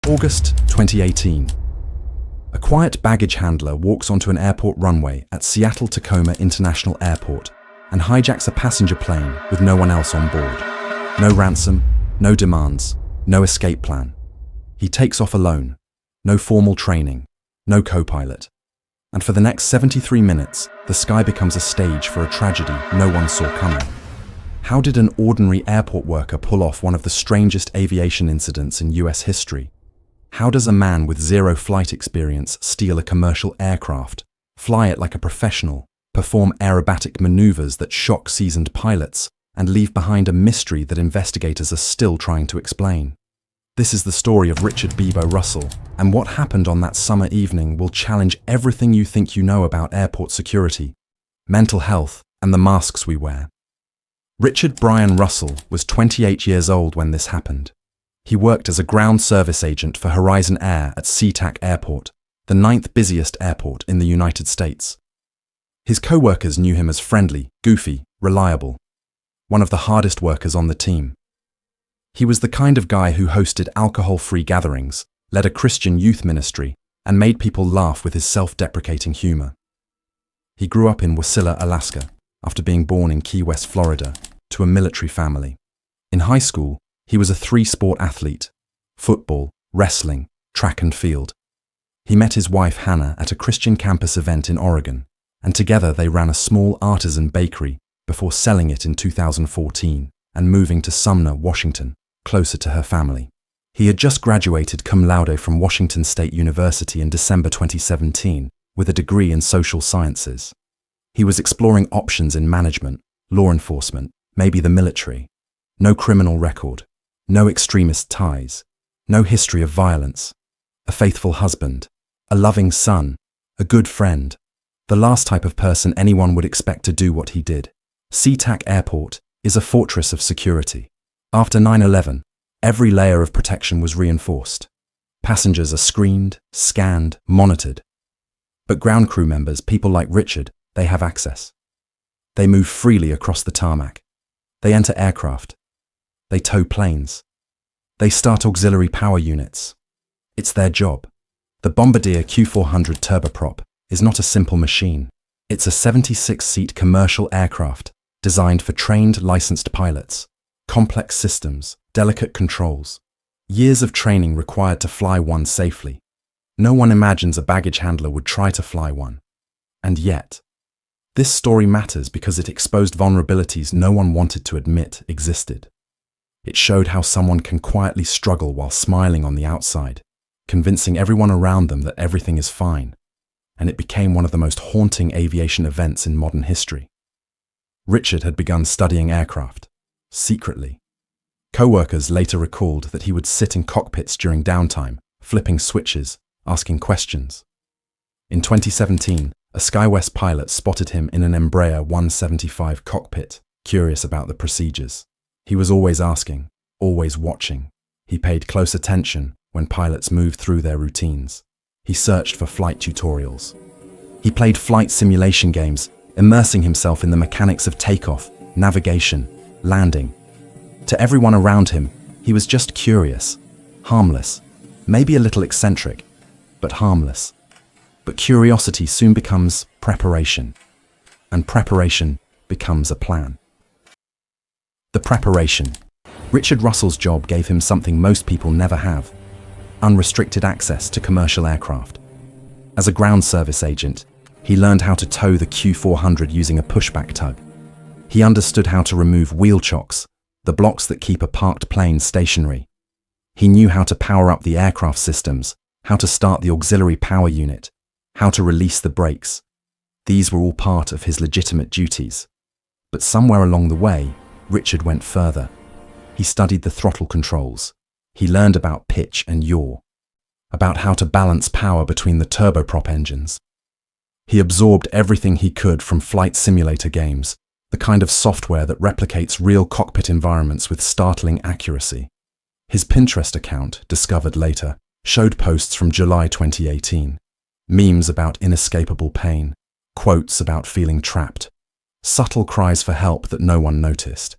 August 2018. A quiet baggage handler walks onto an airport runway at Seattle-Tacoma International Airport and hijacks a passenger plane with no one else on board. No ransom, no demands, no escape plan. He takes off alone. No formal training, no co-pilot. And for the next 73 minutes, the sky becomes a stage for a tragedy no one saw coming. How did an ordinary airport worker pull off one of the strangest aviation incidents in US history? How does a man with zero flight experience steal a commercial aircraft, fly it like a professional, perform aerobatic maneuvers that shock seasoned pilots, and leave behind a mystery that investigators are still trying to explain? This is the story of Richard Beebo Russell, and what happened on that summer evening will challenge everything you think you know about airport security, mental health, and the masks we wear. Richard Brian Russell was 28 years old when this happened. He worked as a ground service agent for Horizon Air at SeaTac Airport, the 9th busiest airport in the United States. His co-workers knew him as friendly, goofy, reliable, one of the hardest workers on the team. He was the kind of guy who hosted alcohol-free gatherings, led a Christian youth ministry, and made people laugh with his self-deprecating humor. He grew up in Wasilla, Alaska, after being born in Key West, Florida, to a military family. In high school, he was a three-sport athlete: football, wrestling, track and field. He met his wife Hannah at a Christian campus event in Oregon, and together they ran a small artisan bakery before selling it in 2014 and moving to Sumner, Washington, closer to her family. He had just graduated cum laude from Washington State University in December 2017 with a degree in social sciences. He was exploring options in management, law enforcement, maybe the military. No criminal record, no extremist ties, no history of violence. A faithful husband, a loving son, a good friend. The last type of person anyone would expect to do what he did. SeaTac Airport is a fortress of security. After 9/11, every layer of protection was reinforced. Passengers are screened, scanned, monitored. But ground crew members, people like Richard, they have access. They move freely across the tarmac. They enter aircraft. They tow planes. They start auxiliary power units. It's their job. The Bombardier Q400 turboprop is not a simple machine. It's a 76-seat commercial aircraft designed for trained, licensed pilots. Complex systems, delicate controls. Years of training required to fly one safely. No one imagines a baggage handler would try to fly one. And yet, this story matters because it exposed vulnerabilities no one wanted to admit existed. It showed how someone can quietly struggle while smiling on the outside, convincing everyone around them that everything is fine, and it became one of the most haunting aviation events in modern history. Richard had begun studying aircraft, secretly. Co-workers later recalled that he would sit in cockpits during downtime, flipping switches, asking questions. In 2017, a SkyWest pilot spotted him in an Embraer 175 cockpit, curious about the procedures. He was always asking, always watching. He paid close attention when pilots moved through their routines. He searched for flight tutorials. He played flight simulation games, immersing himself in the mechanics of takeoff, navigation, landing. To everyone around him, he was just curious, harmless, maybe a little eccentric, but harmless. But curiosity soon becomes preparation, and preparation becomes a plan. The preparation. Richard Russell's job gave him something most people never have: unrestricted access to commercial aircraft. As a ground service agent, he learned how to tow the Q400 using a pushback tug. He understood how to remove wheel chocks, the blocks that keep a parked plane stationary. He knew how to power up the aircraft systems, how to start the auxiliary power unit, how to release the brakes. These were all part of his legitimate duties. But somewhere along the way, Richard went further. He studied the throttle controls. He learned about pitch and yaw, about how to balance power between the turboprop engines. He absorbed everything he could from flight simulator games, the kind of software that replicates real cockpit environments with startling accuracy. His Pinterest account, discovered later, showed posts from July 2018. Memes about inescapable pain, quotes about feeling trapped, subtle cries for help that no one noticed.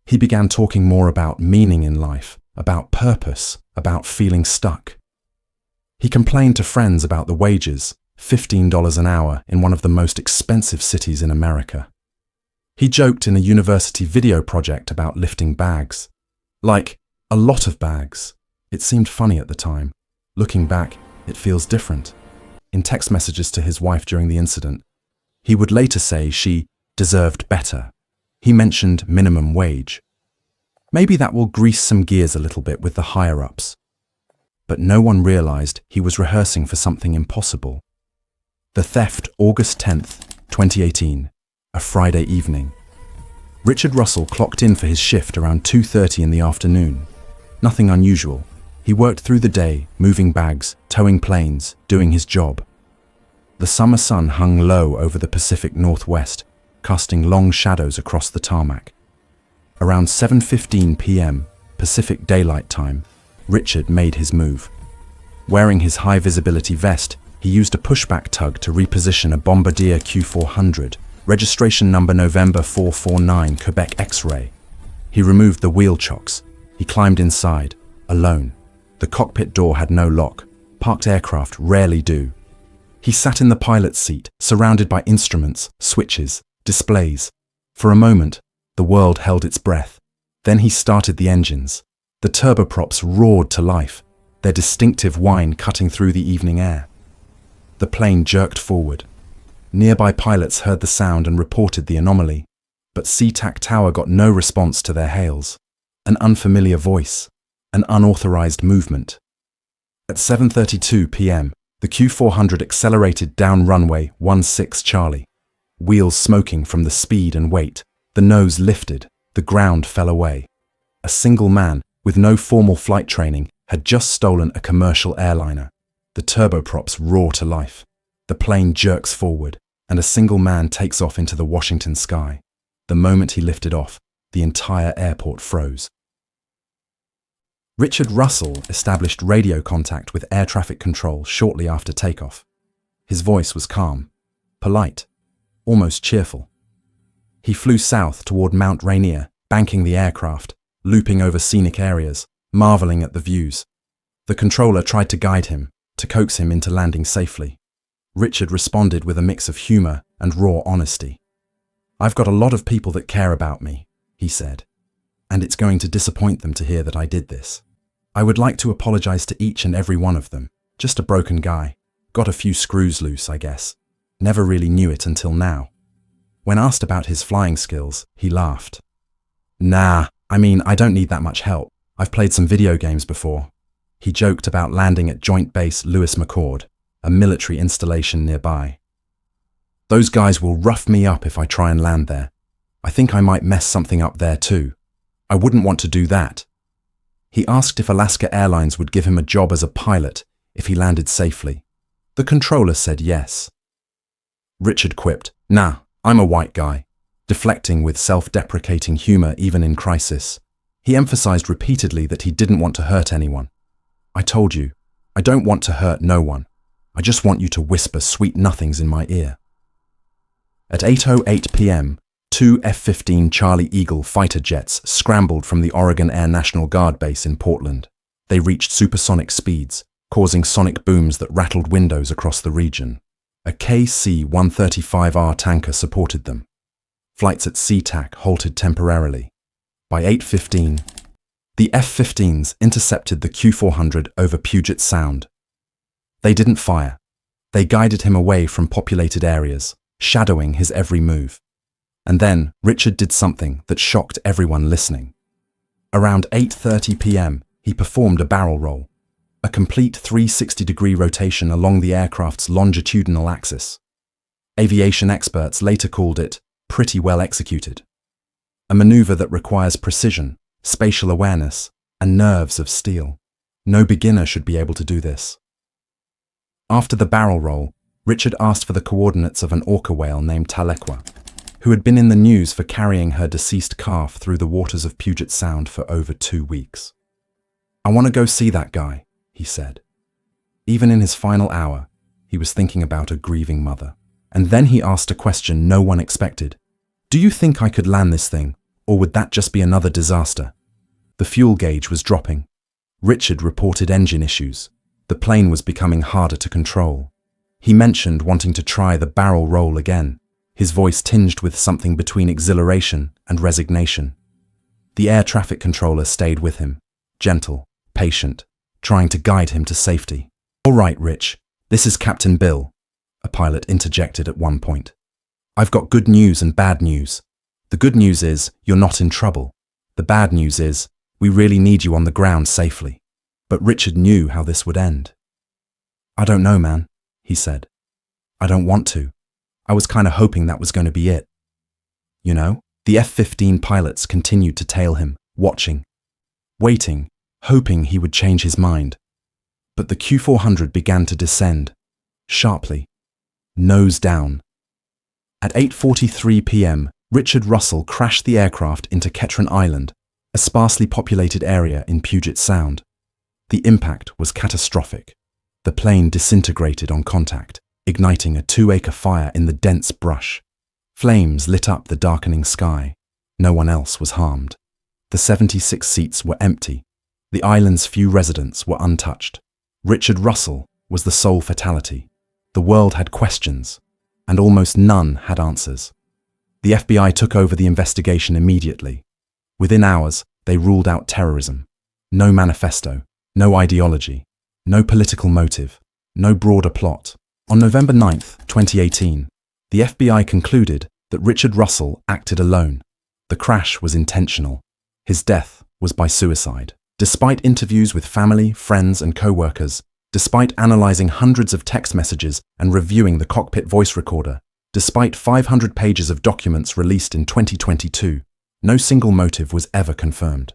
He began talking more about meaning in life, about purpose, about feeling stuck. He complained to friends about the wages, $15 an hour in one of the most expensive cities in America. He joked in a university video project about lifting bags. Like, a lot of bags. It seemed funny at the time. Looking back, it feels different. In text messages to his wife during the incident, he would later say she deserved better. He mentioned minimum wage. Maybe that will grease some gears a little bit with the higher-ups. But no one realized he was rehearsing for something impossible. The theft, August 10th, 2018, a Friday evening. Richard Russell clocked in for his shift around 2:30 in the afternoon. Nothing unusual. He worked through the day, moving bags, towing planes, doing his job. The summer sun hung low over the Pacific Northwest, casting long shadows across the tarmac. Around 7:15 p.m. Pacific Daylight Time, Richard made his move. Wearing his high-visibility vest, he used a pushback tug to reposition a Bombardier Q400, registration number November 449 Quebec X-ray. He removed the wheel chocks. He climbed inside, alone. The cockpit door had no lock. Parked aircraft rarely do. He sat in the pilot's seat, surrounded by instruments, switches, displays. For a moment, the world held its breath. Then he started the engines. The turboprops roared to life, their distinctive whine cutting through the evening air. The plane jerked forward. Nearby pilots heard the sound and reported the anomaly, but SeaTac Tower got no response to their hails. An unfamiliar voice, an unauthorized movement. At 7:32 p.m., the Q400 accelerated down runway 16 Charlie. Wheels smoking from the speed and weight, the nose lifted, the ground fell away. A single man, with no formal flight training, had just stolen a commercial airliner. The turboprops roar to life. The plane jerks forward, and a single man takes off into the Washington sky. The moment he lifted off, the entire airport froze. Richard Russell established radio contact with air traffic control shortly after takeoff. His voice was calm, polite, almost cheerful. He flew south toward Mount Rainier, banking the aircraft, looping over scenic areas, marveling at the views. The controller tried to guide him, to coax him into landing safely. Richard responded with a mix of humor and raw honesty. "I've got a lot of people that care about me," he said, "and it's going to disappoint them to hear that I did this. I would like to apologize to each and every one of them. Just a broken guy. Got a few screws loose, I guess. Never really knew it until now." When asked about his flying skills, he laughed. "Nah, I don't need that much help. I've played some video games before." He joked about landing at Joint Base Lewis McChord, a military installation nearby. "Those guys will rough me up if I try and land there. I think I might mess something up there too. I wouldn't want to do that." He asked if Alaska Airlines would give him a job as a pilot if he landed safely. The controller said yes. Richard quipped, "Nah, I'm a white guy," deflecting with self-deprecating humor even in crisis. He emphasized repeatedly that he didn't want to hurt anyone. "I told you, I don't want to hurt no one. I just want you to whisper sweet nothings in my ear." At 8:08 p.m., two F-15 Charlie Eagle fighter jets scrambled from the Oregon Air National Guard base in Portland. They reached supersonic speeds, causing sonic booms that rattled windows across the region. A KC-135R tanker supported them. Flights at SeaTac halted temporarily. By 8:15, the F-15s intercepted the Q400 over Puget Sound. They didn't fire. They guided him away from populated areas, shadowing his every move. And then Richard did something that shocked everyone listening. Around 8:30 p.m., he performed a barrel roll, a complete 360-degree rotation along the aircraft's longitudinal axis. Aviation experts later called it pretty well executed. A maneuver that requires precision, spatial awareness, and nerves of steel. No beginner should be able to do this. After the barrel roll, Richard asked for the coordinates of an orca whale named Tahlequah, who had been in the news for carrying her deceased calf through the waters of Puget Sound for over 2 weeks. "I want to go see that guy," he said. Even in his final hour, he was thinking about a grieving mother. And then he asked a question no one expected. "Do you think I could land this thing, or would that just be another disaster?" The fuel gauge was dropping. Richard reported engine issues. The plane was becoming harder to control. He mentioned wanting to try the barrel roll again, his voice tinged with something between exhilaration and resignation. The air traffic controller stayed with him, gentle, patient, trying to guide him to safety. "All right, Rich, this is Captain Bill," a pilot interjected at one point. "I've got good news and bad news. The good news is you're not in trouble. The bad news is we really need you on the ground safely." But Richard knew how this would end. "I don't know, man," he said. "I don't want to. I was kind of hoping that was going to be it." You know, the F-15 pilots continued to tail him, watching, waiting, hoping he would change his mind. But the Q-400 began to descend, sharply, nose down. At 8:43 p.m., Richard Russell crashed the aircraft into Ketron Island, a sparsely populated area in Puget Sound. The impact was catastrophic. The plane disintegrated on contact, igniting a 2-acre fire in the dense brush. Flames lit up the darkening sky. No one else was harmed. The 76 seats were empty. The island's few residents were untouched. Richard Russell was the sole fatality. The world had questions, and almost none had answers. The FBI took over the investigation immediately. Within hours, they ruled out terrorism. No manifesto, no ideology, no political motive, no broader plot. On November 9, 2018, the FBI concluded that Richard Russell acted alone. The crash was intentional. His death was by suicide. Despite interviews with family, friends, and co-workers, despite analyzing hundreds of text messages and reviewing the cockpit voice recorder, despite 500 pages of documents released in 2022, no single motive was ever confirmed.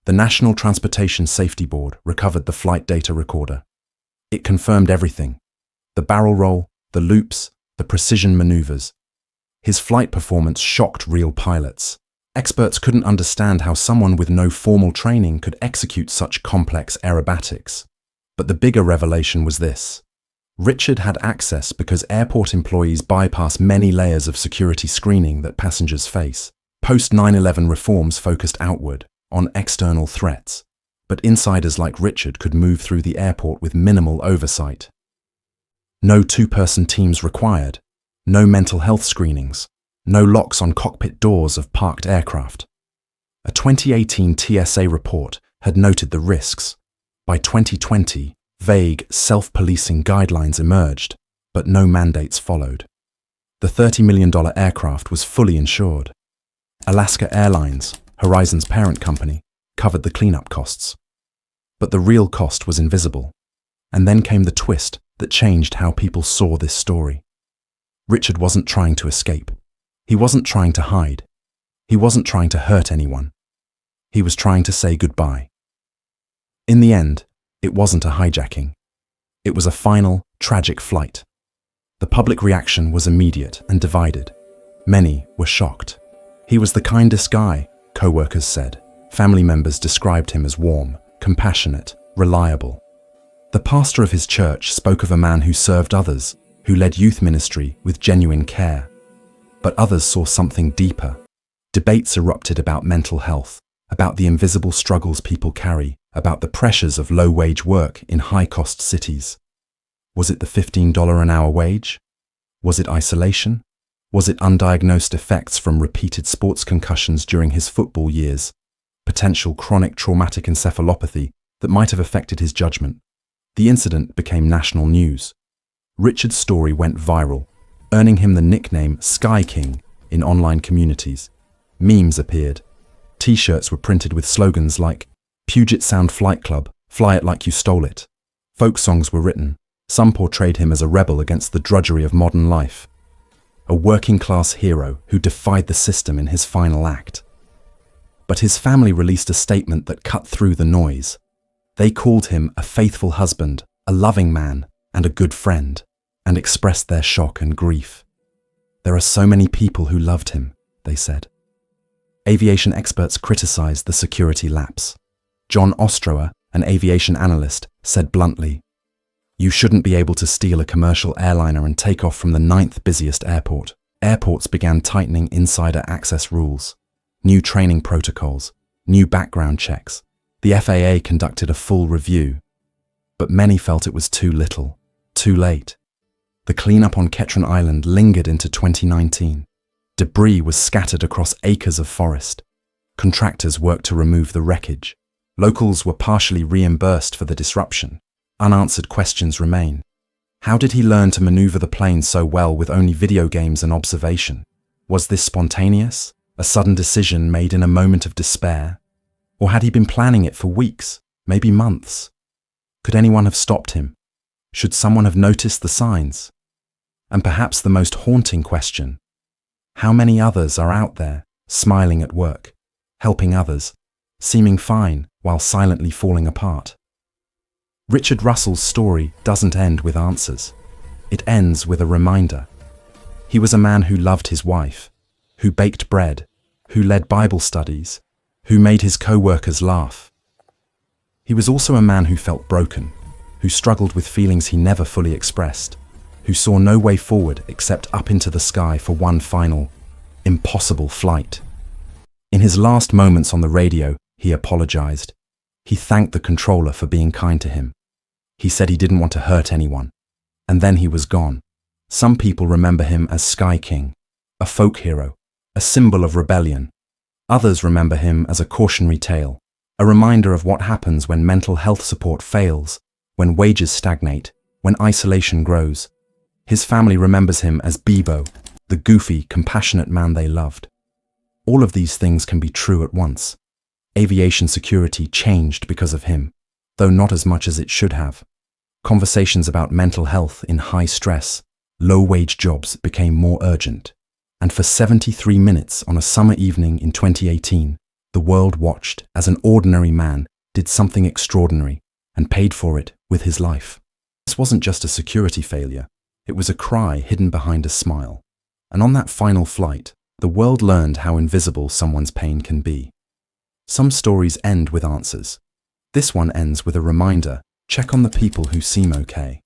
The National Transportation Safety Board recovered the flight data recorder. It confirmed everything: the barrel roll, the loops, the precision maneuvers. His flight performance shocked real pilots. Experts couldn't understand how someone with no formal training could execute such complex aerobatics. But the bigger revelation was this: Richard had access because airport employees bypass many layers of security screening that passengers face. Post-9/11 reforms focused outward, on external threats, but insiders like Richard could move through the airport with minimal oversight. No two-person teams required, no mental health screenings, no locks on cockpit doors of parked aircraft. A 2018 TSA report had noted the risks. By 2020, vague, self-policing guidelines emerged, but no mandates followed. The $30 million aircraft was fully insured. Alaska Airlines, Horizon's parent company, covered the cleanup costs. But the real cost was invisible. And then came the twist that changed how people saw this story. Richard wasn't trying to escape. He wasn't trying to hide. He wasn't trying to hurt anyone. He was trying to say goodbye. In the end, it wasn't a hijacking. It was a final, tragic flight. The public reaction was immediate and divided. Many were shocked. He was the kindest guy, co-workers said. Family members described him as warm, compassionate, reliable. The pastor of his church spoke of a man who served others, who led youth ministry with genuine care. But others saw something deeper. Debates erupted about mental health, about the invisible struggles people carry, about the pressures of low-wage work in high-cost cities. Was it the $15 an hour wage? Was it isolation? Was it undiagnosed effects from repeated sports concussions during his football years? Potential chronic traumatic encephalopathy that might have affected his judgment? The incident became national news. Richard's story went viral, earning him the nickname Sky King in online communities. Memes appeared. T-shirts were printed with slogans like, "Puget Sound Flight Club, fly it like you stole it." Folk songs were written. Some portrayed him as a rebel against the drudgery of modern life. A working-class hero who defied the system in his final act. But his family released a statement that cut through the noise. They called him a faithful husband, a loving man, and a good friend, and expressed their shock and grief. "There are so many people who loved him," they said. Aviation experts criticized the security lapse. John Ostrower, an aviation analyst, said bluntly, "You shouldn't be able to steal a commercial airliner and take off from the 9th busiest airport." Airports began tightening insider access rules, new training protocols, new background checks. The FAA conducted a full review. but many felt it was too little, too late. The cleanup on Ketron Island lingered into 2019. Debris was scattered across acres of forest. Contractors worked to remove the wreckage. Locals were partially reimbursed for the disruption. Unanswered questions remain. How did he learn to maneuver the plane so well with only video games and observation? Was this spontaneous, a sudden decision made in a moment of despair? Or had he been planning it for weeks, maybe months? Could anyone have stopped him? Should someone have noticed the signs? And perhaps the most haunting question: how many others are out there, smiling at work, helping others, seeming fine while silently falling apart? Richard Russell's story doesn't end with answers. It ends with a reminder. He was a man who loved his wife, who baked bread, who led Bible studies, who made his co-workers laugh. He was also a man who felt broken, who struggled with feelings he never fully expressed, who saw no way forward except up into the sky for one final, impossible flight. In his last moments on the radio, he apologized. He thanked the controller for being kind to him. He said he didn't want to hurt anyone. And then he was gone. Some people remember him as Sky King, a folk hero, a symbol of rebellion. Others remember him as a cautionary tale, a reminder of what happens when mental health support fails, when wages stagnate, when isolation grows. His family remembers him as Beebo, the goofy, compassionate man they loved. All of these things can be true at once. Aviation security changed because of him, though not as much as it should have. Conversations about mental health in high-stress, low-wage jobs became more urgent. And for 73 minutes on a summer evening in 2018, the world watched as an ordinary man did something extraordinary and paid for it with his life. This wasn't just a security failure. It was a cry hidden behind a smile. And on that final flight, the world learned how invisible someone's pain can be. Some stories end with answers. This one ends with a reminder: check on the people who seem okay.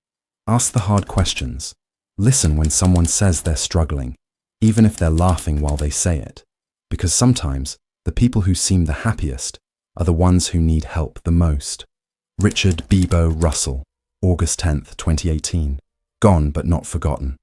Ask the hard questions. Listen when someone says they're struggling, even if they're laughing while they say it. Because sometimes, the people who seem the happiest are the ones who need help the most. Richard Beebo Russell, August 10th, 2018. Gone but not forgotten.